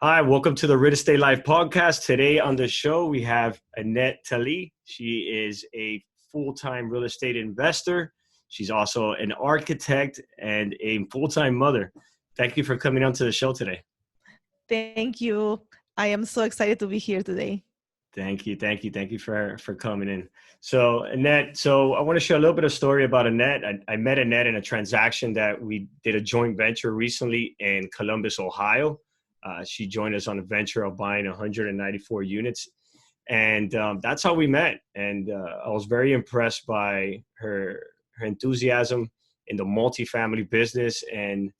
Hi, welcome to the Real Estate Life podcast. Today on the show, we have Anette Talie. She is a full-time real estate investor. She's also an architect and a full-time mother. Thank you for coming on to the show today. Thank you. I am so excited to be here today. Thank you for coming in. So Annette, I want to share a little bit of story about Annette. I met Annette in a transaction that we did a joint venture recently in Columbus, Ohio. She joined us on a venture of buying 194 units. And that's how we met. And I was very impressed by her enthusiasm in the multifamily business and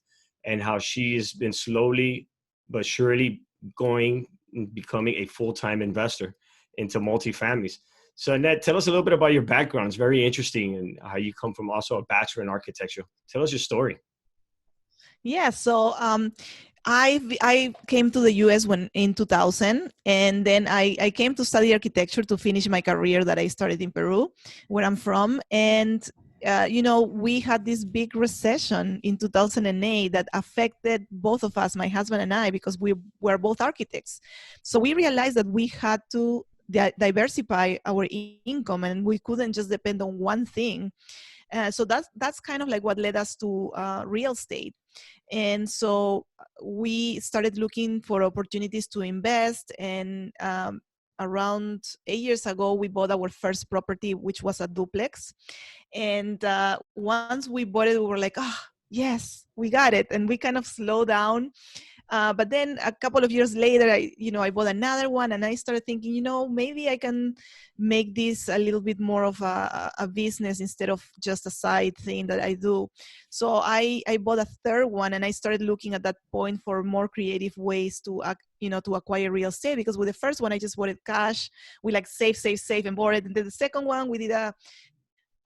how she's been slowly but surely becoming a full-time investor into multifamilies. So Annette, tell us a little bit about your background. It's very interesting and how you come from also a bachelor in architecture. Tell us your story. Yeah, so I came to the US in 2000, and then I came to study architecture to finish my career that I started in Peru, where I'm from. And we had this big recession in 2008 that affected both of us, my husband and I, because we were both architects. So we realized that we had to diversify our income, and we couldn't just depend on one thing. So that's kind of like what led us to real estate. And so we started looking for opportunities to invest. And around 8 years ago, we bought our first property, which was a duplex. And once we bought it, we were like, oh, yes, we got it. And we kind of slowed down. But then a couple of years later, I bought another one, and I started thinking, maybe I can make this a little bit more of a business instead of just a side thing that I do. So I bought a third one, and I started looking at that point for more creative ways to acquire real estate, because with the first one, I just bought it cash. We like save, and bought it. And then the second one,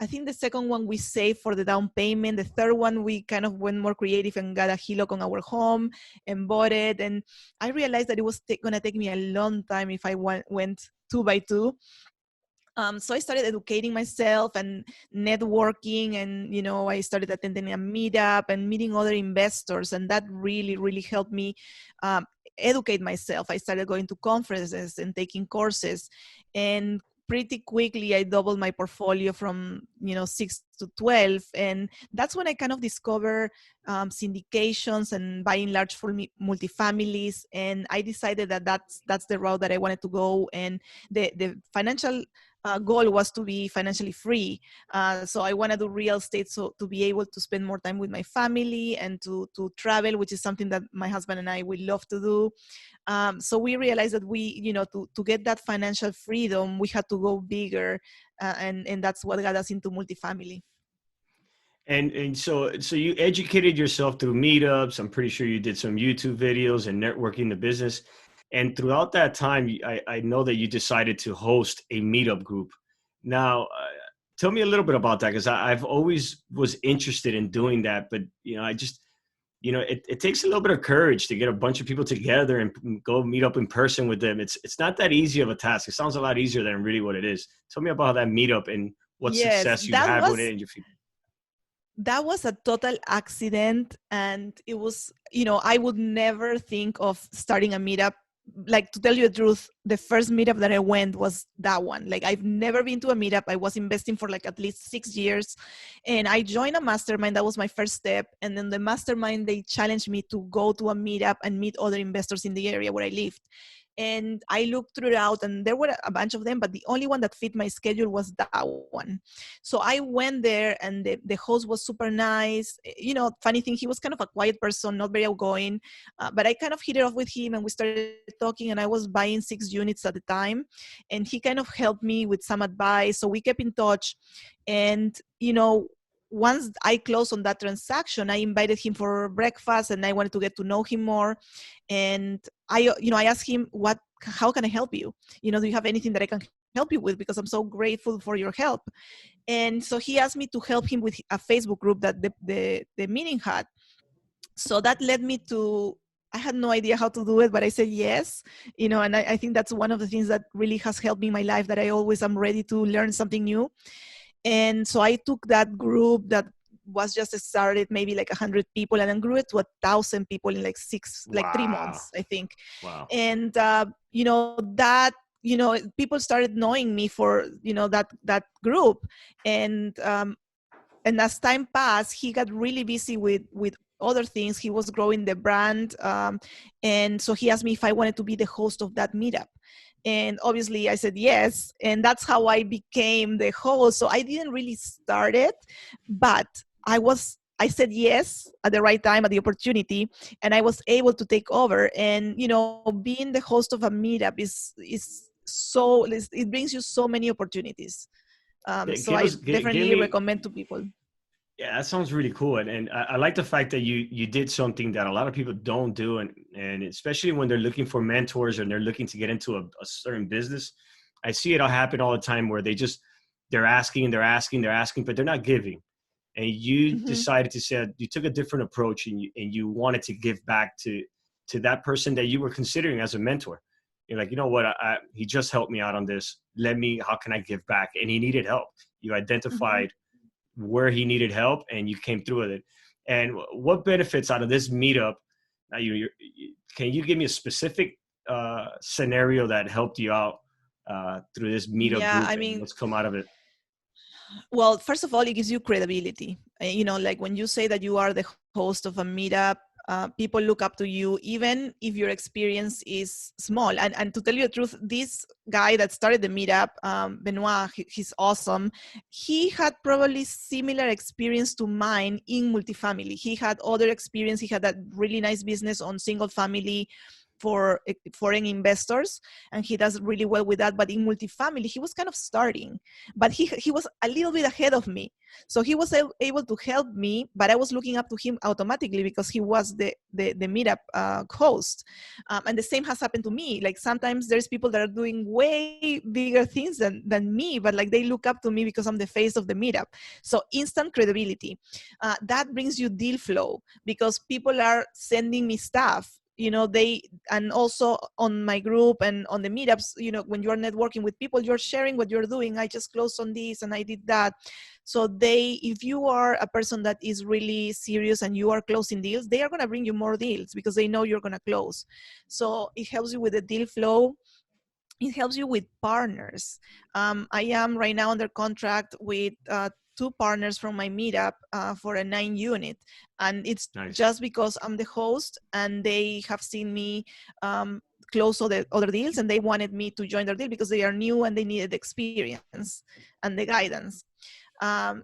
I think the second one we saved for the down payment. The third one, we kind of went more creative and got a HELOC on our home and bought it. And I realized that it was going to take me a long time if I went two by two. So I started educating myself and networking, and I started attending a meetup and meeting other investors, and that really, really helped me educate myself. I started going to conferences and taking courses, and pretty quickly I doubled my portfolio from 6 to 12, and that's when I kind of discovered syndications and buying large multifamilies, and I decided that that's the route that I wanted to go. And the financial goal was to be financially free. So I want to do real estate so to be able to spend more time with my family and to travel, which is something that my husband and I would love to do. So we realized that to get that financial freedom, we had to go bigger, and that's what got us into multifamily. And so you educated yourself through meetups. I'm pretty sure you did some YouTube videos and networking the business. And throughout that time, I know that you decided to host a meetup group. Now, tell me a little bit about that, because I've always was interested in doing that. But, it takes a little bit of courage to get a bunch of people together and go meet up in person with them. It's not that easy of a task. It sounds a lot easier than really what it is. Tell me about that meetup and what Yes, success you had with it and your feedback. that was a total accident. And it was, I would never think of starting a meetup. Like, to tell you the truth, the first meetup that I went was that one. Like, I've never been to a meetup. I was investing for like at least 6 years, and I joined a mastermind. That was my first step. And then the mastermind, they challenged me to go to a meetup and meet other investors in the area where I lived. And I looked throughout, and there were a bunch of them, but the only one that fit my schedule was that one. So I went there, and the host was super nice. Funny thing, he was kind of a quiet person, not very outgoing, but I kind of hit it off with him, and we started talking, and I was buying 6 units at the time, and he kind of helped me with some advice. So we kept in touch. And once I closed on that transaction, I invited him for breakfast, and I wanted to get to know him more. And I asked him, how can I help you? Do you have anything that I can help you with? Because I'm so grateful for your help. And so he asked me to help him with a Facebook group that the meeting had. So that led me to, I had no idea how to do it, but I said yes, and I think that's one of the things that really has helped me in my life, that I always am ready to learn something new. And so I took that group that was just started maybe like 100 people, and then grew it to 1,000 people in like 3 Wow. months, I think. Wow. And that people started knowing me for that group. And as time passed, he got really busy with other things. He was growing the brand, and so he asked me if I wanted to be the host of that meetup. And obviously I said yes, and that's how I became the host. So I didn't really start it, but I said yes at the right time, at the opportunity, and I was able to take over. And being the host of a meetup it brings you so many opportunities. So I Give definitely me. recommend to people. Yeah, that sounds really cool, and I like the fact that you did something that a lot of people don't do, and especially when they're looking for mentors and they're looking to get into a certain business. I see it all happen all the time where they're asking, but they're not giving. And you Mm-hmm. decided to say you took a different approach, and you wanted to give back to that person that you were considering as a mentor. You're like, you know what, he just helped me out on this. How can I give back? And he needed help. You Mm-hmm. identified where he needed help, and you came through with it. And what benefits out of this meetup? Now, can you give me a specific scenario that helped you out through this meetup Yeah, group, I and mean, what's come out of it? well, first of all, it gives you credibility. Like when you say that you are the host of a meetup, people look up to you, even if your experience is small. And to tell you the truth, this guy that started the meetup, Benoit, he's awesome. He had probably similar experience to mine in multifamily. He had other experience. He had that really nice business on single family for foreign investors, and he does really well with that. But in multifamily, he was kind of starting, but he was a little bit ahead of me, so he was able to help me. But I was looking up to him automatically because he was the meetup host. And the same has happened to me. Like sometimes there's people that are doing way bigger things than me, but like they look up to me because I'm the face of the meetup. So instant credibility. That brings you deal flow because people are sending me stuff. And also on my group and on the meetups, when you're networking with people, you're sharing what you're doing. I just closed on this and I did that. So if you are a person that is really serious and you are closing deals, they are going to bring you more deals because they know you're going to close. So it helps you with the deal flow. It helps you with partners. I am right now under contract with 2 partners from my meetup for a 9 unit. And it's Nice. just because I'm the host and they have seen me close other deals, and they wanted me to join their deal because they are new and they needed the experience and the guidance.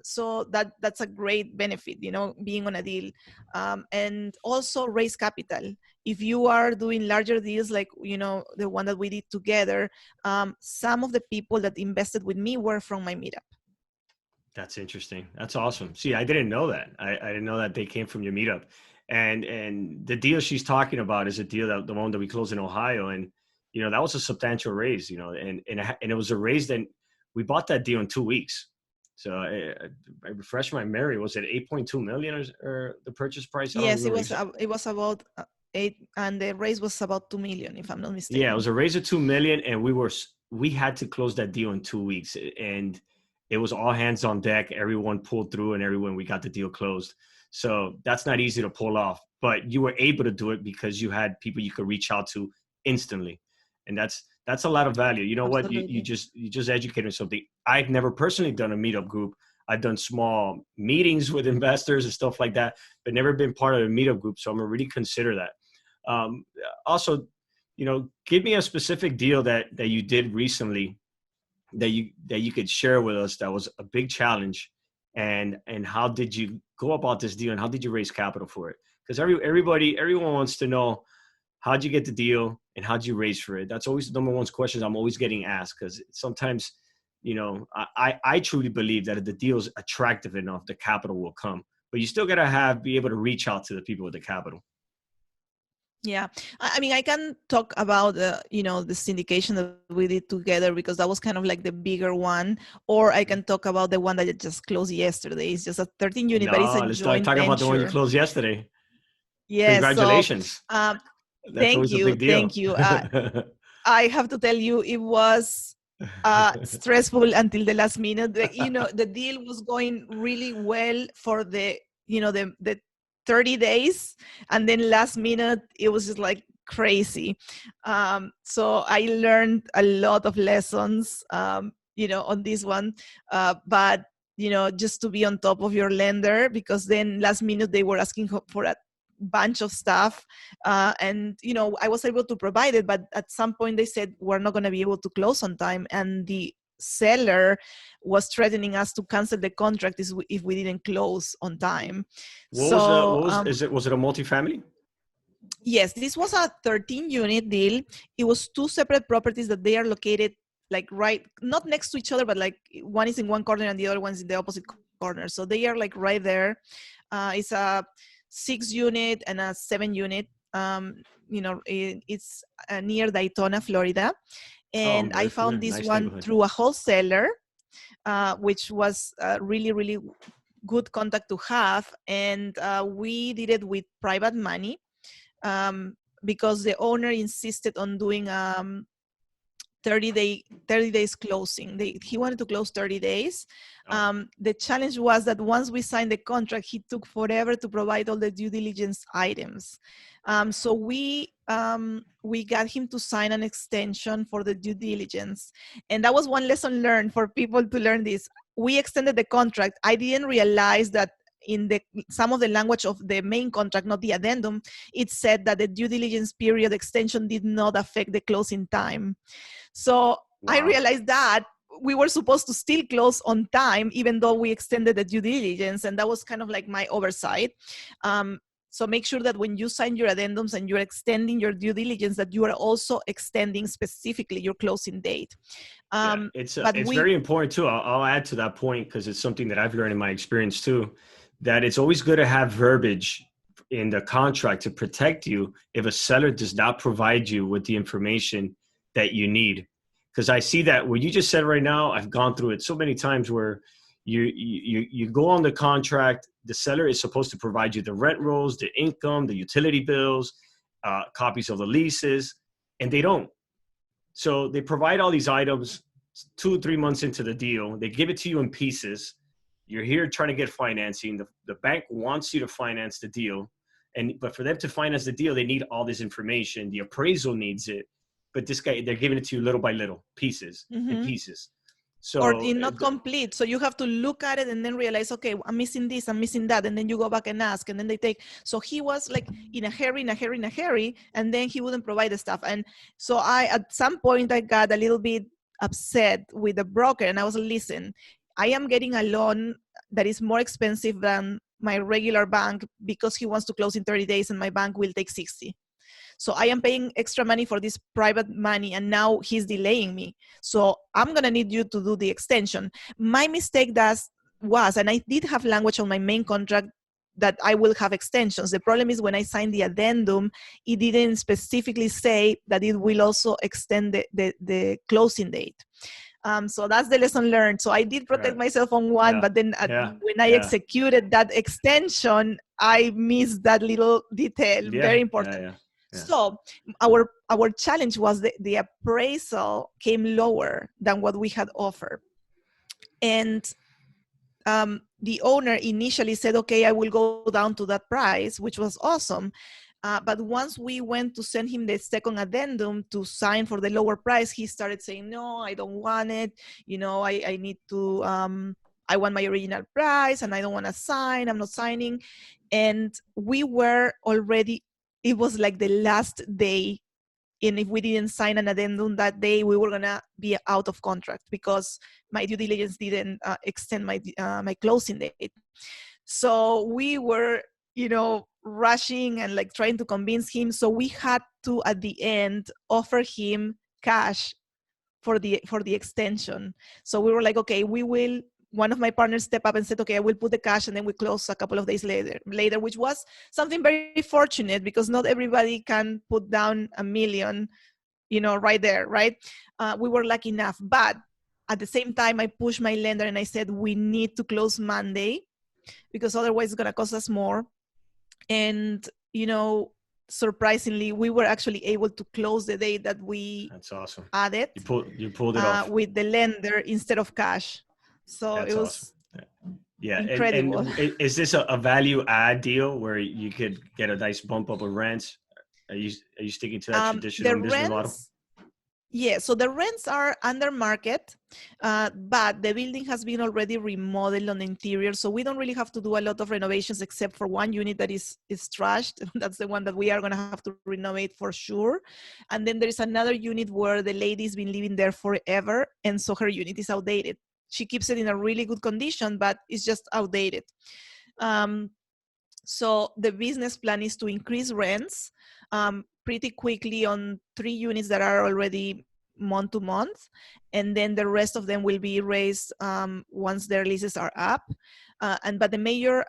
So that's a great benefit, being on a deal. And also raise capital. If you are doing larger deals, like, the one that we did together, some of the people that invested with me were from my meetup. That's interesting. That's awesome. See, I didn't know that. I didn't know that they came from your meetup. And the deal she's talking about is a deal that the one that we closed in Ohio, and that was a substantial raise. And it was a raise that we bought that deal in 2 weeks. So I refresh my memory. Was it 8.2 million or the purchase price? I don't Yes, remember it was about 8, and the raise was about 2 million, if I'm not Yeah, it mistaken. was a raise of 2 million, and we had to close that deal in 2 weeks, and it was all hands on deck. Everyone pulled through, and we got the deal closed. So that's not easy to pull off, but you were able to do it because you had people you could reach out to instantly, and that's a lot of value. You know what? Absolutely. You just educated something. I've never personally done a meetup group. I've done small meetings with investors and stuff like that, but never been part of a meetup group. So I'm gonna really consider that. Also, give me a specific deal that you did recently that you could share with us that was a big challenge, and how did you go about this deal, and how did you raise capital for it? Because everyone wants to know, how'd you get the deal and how'd you raise for it? That's always the number one question I'm always getting asked, because sometimes, I truly believe that if the deal is attractive enough, the capital will come, but you still gotta be able to reach out to the people with the capital. Yeah, I mean, I can talk about the syndication that we did together because that was kind of like the bigger one, or I can talk about the one that just closed yesterday. It's just a 13 unit, but it's No, a let's talk joint about the one you venture. closed yesterday. Yes. So, Congratulations. um, That's thank always a you, big deal. thank you. I have to tell you, it was stressful until the last minute. The deal was going really well for the 30 days, and then last minute it was just like crazy. So I learned a lot of lessons, on this one. But just to be on top of your lender, because then last minute they were asking for a bunch of stuff, and I was able to provide it, but at some point they said we're not going to be able to close on time, and the seller was threatening us to cancel the contract if we didn't close on time. So was it a multifamily? yes, this was a 13 unit deal. It was two separate properties that they are located like right, not next to each other, but like one is in one corner and the other one's in the opposite corner. So they are like right there. It's a 6 unit and a 7 unit. It's near Daytona, Florida. Oh, And I'm I very found familiar. this Nice one neighborhood. through a wholesaler, which was really, really good contact to have. And we did it with private money, because the owner insisted on doing 30 days closing. He wanted to close 30 days. Oh. The challenge was that once we signed the contract, he took forever to provide all the due diligence items. So we got him to sign an extension for the due diligence. And that was one lesson learned for people to learn this. We extended the contract. I didn't realize that in some of the language of the main contract, not the addendum, it said that the due diligence period extension did not affect the closing time. So I Wow. realized that we were supposed to still close on time, even though we extended the due diligence. And that was kind of like my oversight. So make sure that when you sign your addendums and you're extending your due diligence, that you are also extending specifically your closing date. Yeah, But it's very important too. I'll add to that point because it's something that I've learned in my experience too, that it's always good to have verbiage in the contract to protect you if a seller does not provide you with the information that you need. Because I see that what you just said right now, I've gone through it so many times where you go on the contract, the seller is supposed to provide you the rent rolls, the income, the utility bills, copies of the leases, and they don't. So they provide all these items 2 or 3 months into the deal. They give it to you in pieces. You're here trying to get financing. The bank wants you to finance the deal. But for them to finance the deal, they need all this information. The appraisal needs it. But this guy, they're giving it to you little by little, pieces in mm-hmm. pieces. Or So in not complete. So you have to look at it and then realize, okay, I'm missing this, I'm missing that. And then you go back and ask, and then they take. So he was like in a hurry, and then he wouldn't provide the stuff. And so at some point, I got a little bit upset with the broker, and I was like, listen, I am getting a loan that is more expensive than my regular bank because he wants to close in 30 days and my bank will take 60. So I am paying extra money for this private money, and now he's delaying me. So I'm going to need you to do the extension. My mistake was, and I did have language on my main contract that I will have extensions. The problem is when I signed the addendum, it didn't specifically say that it will also extend the closing date. So that's the lesson learned. So I did protect myself on one, but then when I executed that extension, I missed that little detail, very important. So our challenge was the appraisal came lower than what we had offered. And the owner initially said, okay, I will go down to that price, which was awesome. But once we went to send him the second addendum to sign for the lower price, he started saying, no, I don't want it. I need to, I want my original price and I don't want to sign. I'm not signing. And we were already, it was like the last day. And if we didn't sign an addendum that day, we were gonna be out of contract because my due diligence didn't extend my closing date. So we were, rushing and like trying to convince him. So we had to, at the end, offer him cash for the extension. So we were like, okay, one of my partners stepped up and said, okay, I will put the cash, and then we close a couple of days later, which was something very fortunate because not everybody can put down $1 million, right there, right? We were lucky enough. But at the same time, I pushed my lender and I said, we need to close Monday because otherwise it's going to cost us more. And, surprisingly, we were actually able to close the day that we That's awesome. added You pulled it off. with the lender instead of cash. So it That's awesome. was Yeah, incredible. is this a value add deal where you could get a nice bump up of rents? Are you sticking to that The traditional business model? rents, yeah, so the rents are under market, but the building has been already remodeled on the interior, so we don't really have to do a lot of renovations except for one unit that is trashed. That's the one that we are going to have to renovate for sure. And then there is another unit where the lady's been living there forever, and so her unit is outdated. She keeps it in a really good condition, but it's just outdated. Um, so the business plan is to increase rents pretty quickly on 3 units that are already month to month, and then the rest of them will be raised once their leases are up. But the major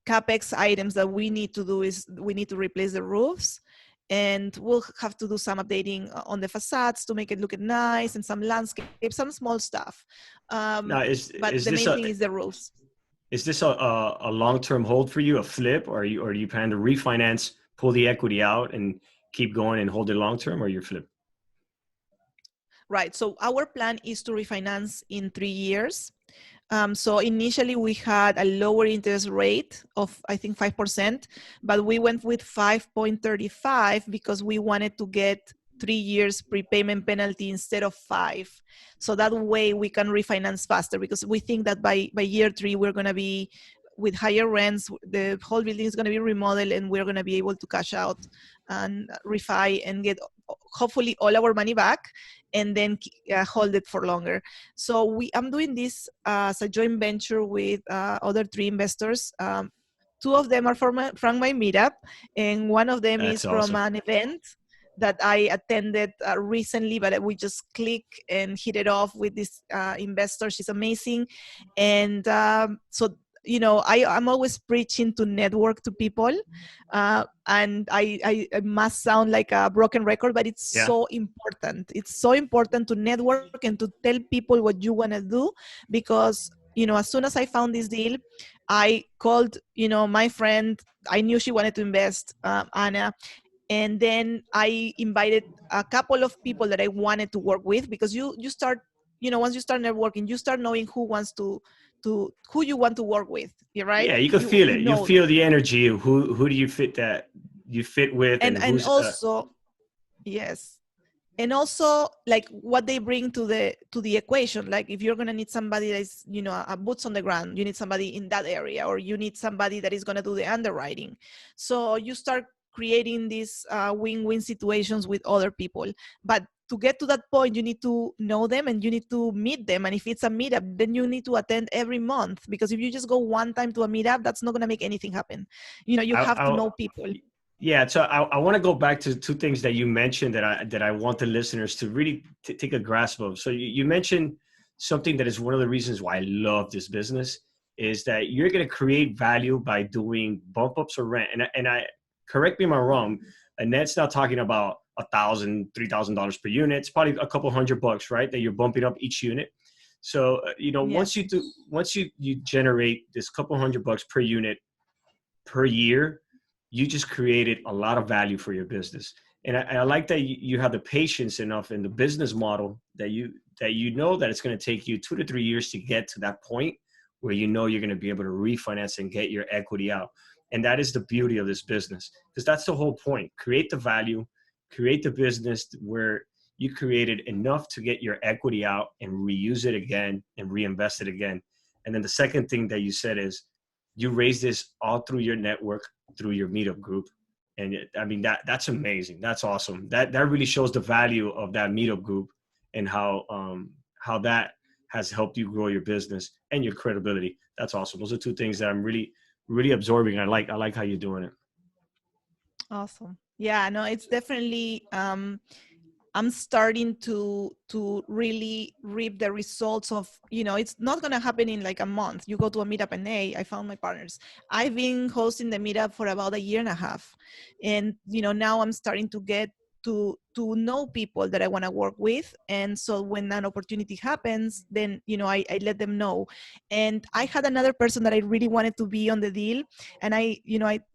capex items that we need to do is we need to replace the roofs, and we'll have to do some updating on the facades to make it look nice, and some landscape, some small stuff. Now, But the main thing is the roofs. is this a long term hold for you, a flip, or do you plan to refinance, pull the equity out, and keep going and hold it long term, or your flip? Right. So our plan is to refinance in 3 years. So initially we had a lower interest rate of, I think, 5%, but we went with 5.35 because we wanted to get 3 years prepayment penalty instead of 5. So that way we can refinance faster, because we think that by year 3, we're going to be with higher rents, the whole building is going to be remodeled, and we're going to be able to cash out and refi and get hopefully all our money back, and then hold it for longer. So I'm doing this as a joint venture with other 3 investors. 2 of them are from my meetup, and one of them That's is from awesome. an event that I attended recently, but we just click and hit it off with this investor. She's amazing. And so, I'm always preaching to network to people. And I must sound like a broken record, but it's Yeah. so important. It's so important to network and to tell people what you want to do, because, as soon as I found this deal, I called, my friend. I knew she wanted to invest, Anna. And then I invited a couple of people that I wanted to work with, because you start, once you start networking, you start knowing who who you want to work with. You're right. Yeah, you can You feel you it. You know feel them. the energy of who do you fit that you fit with, and And who's also, yes. And also, like, what they bring to the equation. Like, if you're going to need somebody that's, a boots on the ground, you need somebody in that area, or you need somebody that is going to do the underwriting. So you start creating these win-win situations with other people. But to get to that point, you need to know them and you need to meet them. And if it's a meetup, then you need to attend every month, because if you just go one time to a meetup, that's not going to make anything happen. You have to I know people. yeah, so I want to go back to 2 things that you mentioned that I want the listeners to really take a grasp of. So you mentioned something that is one of the reasons why I love this business, is that you're going to create value by doing bump ups or rent. And I correct me if I'm wrong. Annette's not talking about $1,000, $3,000 per unit. It's probably a couple $100, right? That you're bumping up each unit. So once Yes. you generate this couple $100 per unit per year, you just created a lot of value for your business. And I like that you have the patience enough in the business model that you know that it's going to take you 2 to 3 years to get to that point where you're going to be able to refinance and get your equity out. And that is the beauty of this business, because that's the whole point. Create the value, create the business where you created enough to get your equity out and reuse it again and reinvest it again. And then the second thing that you said is you raise this all through your network, through your meetup group. And I mean, that's amazing. That's awesome. That really shows the value of that meetup group, and how that has helped you grow your business and your credibility. That's awesome. Those are 2 things that I'm really, really absorbing. I like how you're doing it. Awesome. Yeah, no, it's definitely I'm starting to really reap the results of, it's not going to happen in like a month. You go to a meetup and, hey, I found my partners. I've been hosting the meetup for about a year and a half. And, now I'm starting to get to know people that I want to work with. And so when an opportunity happens, then I let them know. And I had another person that I really wanted to be on the deal, and I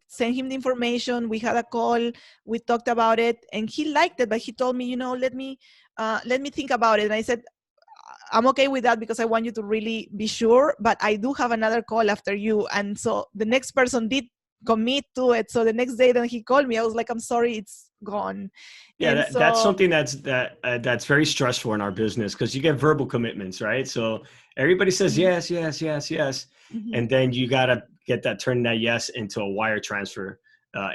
sent him the information. We had a call, we talked about it, and he liked it, but he told me, let me think about it. And I said, I'm okay with that because I want you to really be sure, but I do have another call after you. And so the next person did commit to it. So the next day then he called me, I was like, I'm sorry, it's gone. Yeah, And that's so something that's very stressful in our business because you get verbal commitments, right? So everybody says mhm, yes, yes, yes, yes, mhm, and then you gotta get that turn that yes into a wire transfer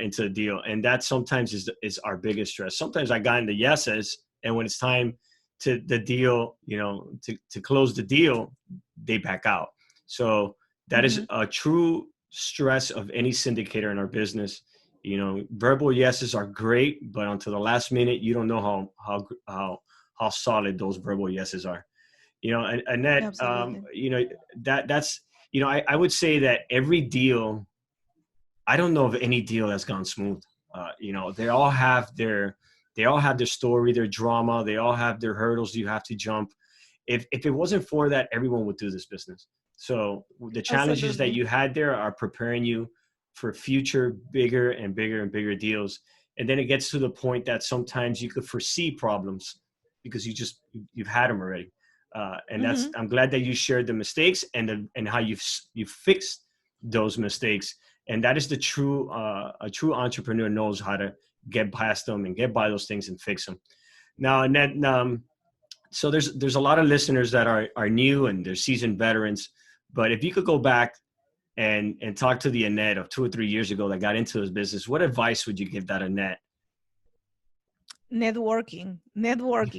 into a deal, and that sometimes is our biggest stress. Sometimes I got into yeses, and when it's time to the deal, to close the deal, they back out. So that is mhm. a true stress of any syndicator in our business. Verbal yeses are great, but until the last minute, you don't know how solid those verbal yeses are. And Annette, Absolutely. that's I would say that every deal, I don't know of any deal that's gone smooth. They all have their story, their drama, they all have their hurdles you have to jump. If it wasn't for that, everyone would do this business. So the challenges that Absolutely. you had there are preparing you for future bigger and bigger and bigger deals. And then it gets to the point that sometimes you could foresee problems because you've had them already. And that's Hmm. I'm glad that you shared the mistakes and how you've fixed those mistakes. And that is a true entrepreneur knows how to get past them and get by those things and fix them. Now, and then so there's a lot of listeners that are new and they're seasoned veterans. But if you could go back and talk to the Annette of 2 or 3 years ago that got into this business, what advice would you give that Annette? Networking.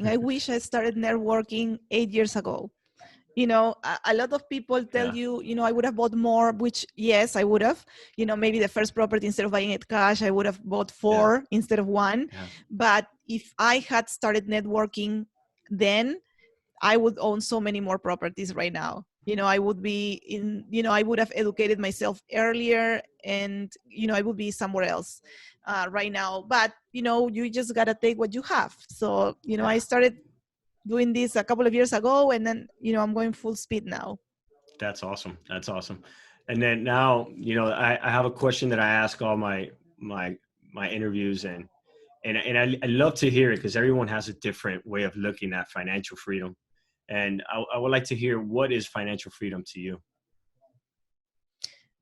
I wish I started networking 8 years ago. A lot of people tell Yeah, you, I would have bought more, which yes, I would have. Maybe the first property, instead of buying it cash, I would have bought yeah, four instead of one. yeah. But if I had started networking then, I would own so many more properties right now. I would be I would have educated myself earlier, and I would be somewhere else right now. But you just gotta take what you have. So I Yeah. started doing this a couple of years ago, and then I'm going full speed now. That's awesome. That's awesome. And then now, I have a question that I ask all my my interviews and I love to hear it because everyone has a different way of looking at financial freedom. And I would like to hear, what is financial freedom to you?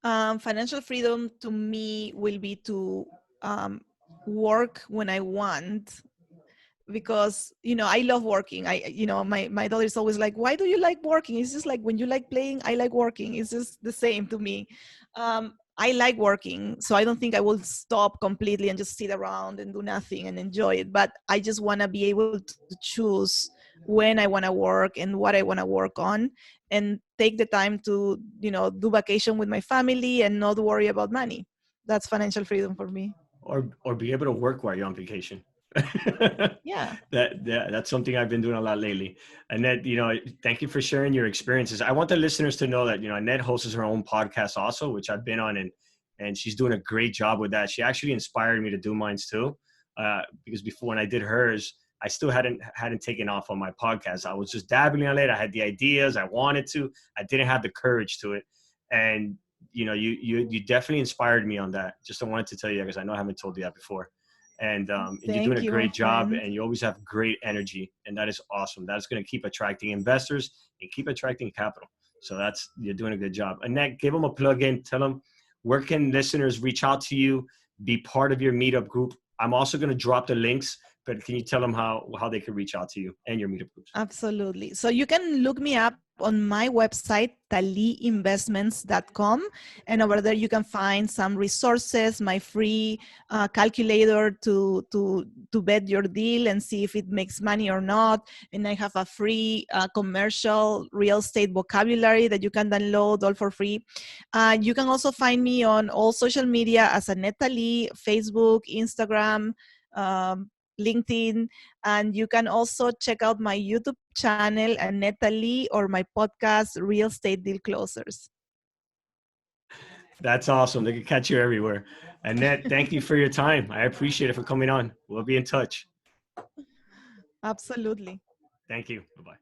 Financial freedom to me will be to um, work when I want, because I love working. My daughter is always like, why do you like working? It's just like, when you like playing, I like working. It's just the same to me. I like working, so I don't think I will stop completely and just sit around and do nothing and enjoy it. But I just want to be able to choose when I want to work and what I want to work on, and take the time to do vacation with my family and not worry about money. That's financial freedom for me. Or be able to work while you're on vacation. that, Yeah. that's something I've been doing a lot lately. Annette, thank you for sharing your experiences. I want the listeners to know that Annette hosts her own podcast also, which I've been on, and she's doing a great job with that. She actually inspired me to do mine too, because before, when I did hers, I still hadn't taken off on my podcast. I was just dabbling on it. I had the ideas, I wanted to, I didn't have the courage to it, and you definitely inspired me on that. Just I wanted to tell you that because I know I haven't told you that before. And you're doing Thank a you, my great job, friend. and you always have great energy, and that is awesome. That is going to keep attracting investors and keep attracting capital. So you're doing a good job. Annette, give them a plug in. Tell them, where can listeners reach out to you, be part of your meetup group. I'm also going to drop the links, but can you tell them how they can reach out to you and your meetup groups? Absolutely. So you can look me up on my website, talieinvestments.com. And over there, you can find some resources, my free calculator to bet your deal and see if it makes money or not. And I have a free commercial real estate vocabulary that you can download all for free. You can also find me on all social media as Anette Talie, Facebook, Instagram, LinkedIn. And you can also check out my YouTube channel, Anette Talie, or my podcast, Real Estate Deal Closers. That's awesome. They can catch you everywhere. Annette, thank you for your time. I appreciate it for coming on. We'll be in touch. Absolutely. Thank you. Bye-bye.